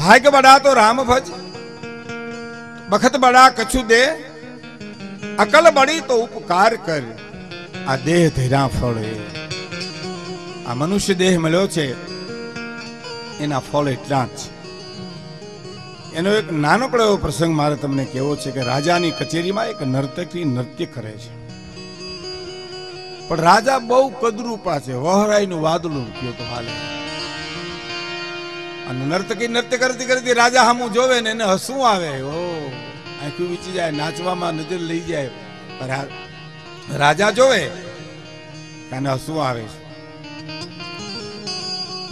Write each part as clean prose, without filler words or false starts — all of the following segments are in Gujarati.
भाग्य बड़ा तो राम भज, बखत बड़ा कछु दे, अकल बड़ी तो उपकार कर, आ देह धीरा फळे। आ मनुष्य देह મળ્યો છે એના ફળ એટલા જ છે। એનો એક નાનકડો એવો પ્રસંગ મારે તમને કહેવો છે કે રાજાની કચેરીમાં એક નર્તકી નૃત્ય કરે છે, પણ રાજા બહુ કદરૂપા છે, વહરાઈનું વાદળું કયો તો હાલે। અને નર્તકી નૃત્ય કરતી કરતી રાજા સામું જોવે ને એને હસવું આવે, ઓ આંખું વીચી જાય, નાચવામાં નજર લઈ જાય, પણ રાજા જોવે અને હસવું આવે છે।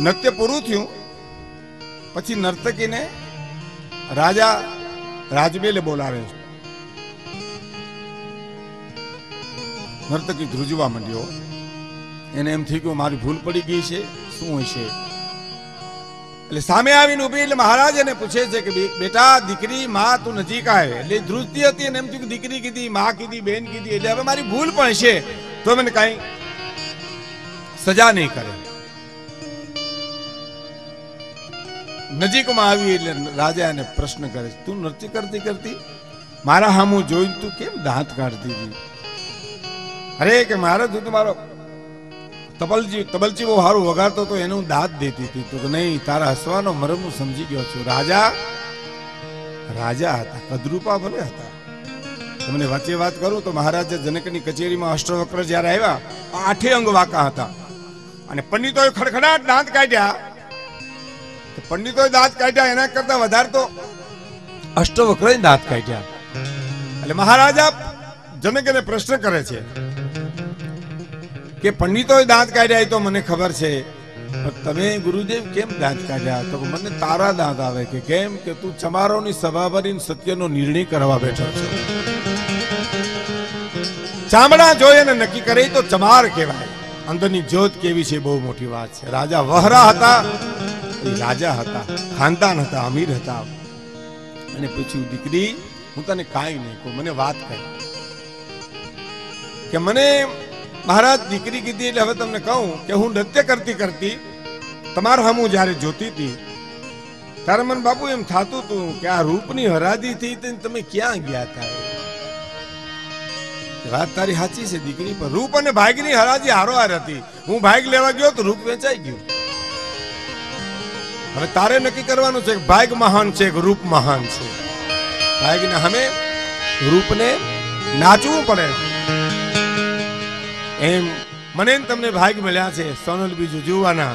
નૃત્ય પૂરું થયું પછી નર્તકીને રાજા રાજમહેલે બોલાવે છે। નર્તકી ધ્રુજવા માંડ્યો, એને એમ થયું કે મારી ભૂલ પડી ગઈ છે, શું હશે? એટલે સામે આવીને ઉભી એટલે મહારાજ એને પૂછે છે કે બેટા દીકરી માં તું નજીક આવે। એટલે ધ્રુજતી હતી અને એમ થયું કે દીકરી કીધી, માં કીધી, બેન કીધી, એટલે હવે મારી ભૂલ પણ છે તો મને કઈ સજા નહીં કરે। નજીકમાં આવી એટલે રાજા એને પ્રશ્ન કરે, તું નૃત્ય કરતી કરતી મારા હામું જોઈને તું કેમ દાંત કાઢતી હતી? અરે કે મારે તું તમારો તબલચી બહુ સારું વગાડતો તો એને હું દાંત દેતી હતી। તો નહીં, તારા હસવાનો મરમ હું સમજી ગયો છું। રાજા હતા, કદરૂપા ભલે હતા। તમને વચ્ચે વાત કરું તો મહારાજા જનકની કચેરીમાં અષ્ટવક્ર જયારે આવ્યા, 8 અંગ વાંકા હતા અને પંડિતોએ ખડખડાટ દાંત કાઢ્યા। પંડિતોએ દાંત કાઢ્યા એના કરતા વધારે તો અષ્ટવક્રએ દાંત કાઢ્યા। એટલે મહારાજા જનકને પ્રશ્ન કરે છે કે પંડિતોએ દાંત કાઢ્યા તો મને ખબર છે, પણ તમે ગુરુદેવ કેમ દાંત કાઢ્યા? તો મને તારા દાંત આવે કે કેમ કે તું ચમારોની સભા ભરીને સત્યનો નિર્ણય કરવા બેઠો છો। ચામડા જોઈ અને નક્કી કરે તો ચમાર કહેવાય, અંદરની જ્યોત કેવી છે બહુ મોટી વાત છે। રાજા વહરા હતા, રાજા હતા, ખાનદાન હતા, અમીર હતા। અને પૂછ્યું, દીકરી હું તને કાંઈ નહીં કહું, મને વાત કહે કે મને મહારાજ દીકરી કીધી એટલે હવે તમને કહું કે હું નૃત્ય કરતી કરતી તમારા સામું જયારે જોતી હતી ત્યારે મને બાપુ એમ થતું હતું કે આ રૂપની હરાદી થી તમે ક્યાં ગયા હતા? વાત તારી સાચી છે દીકરી, પણ રૂપ અને ભાગ્યની હરાજી હારોહાર હતી। હું ભાગ લેવા ગયો તો રૂપ વેચાઈ ગયું। હવે તારે નક્કી કરવાનું છે કે ભાગ મહાન છે કે રૂપ મહાન છે। ભાગને અમે રૂપને નાચવું પડે એમ મને તમને ભાગ મળ્યા છે, સોનલ બીજું જોવાના।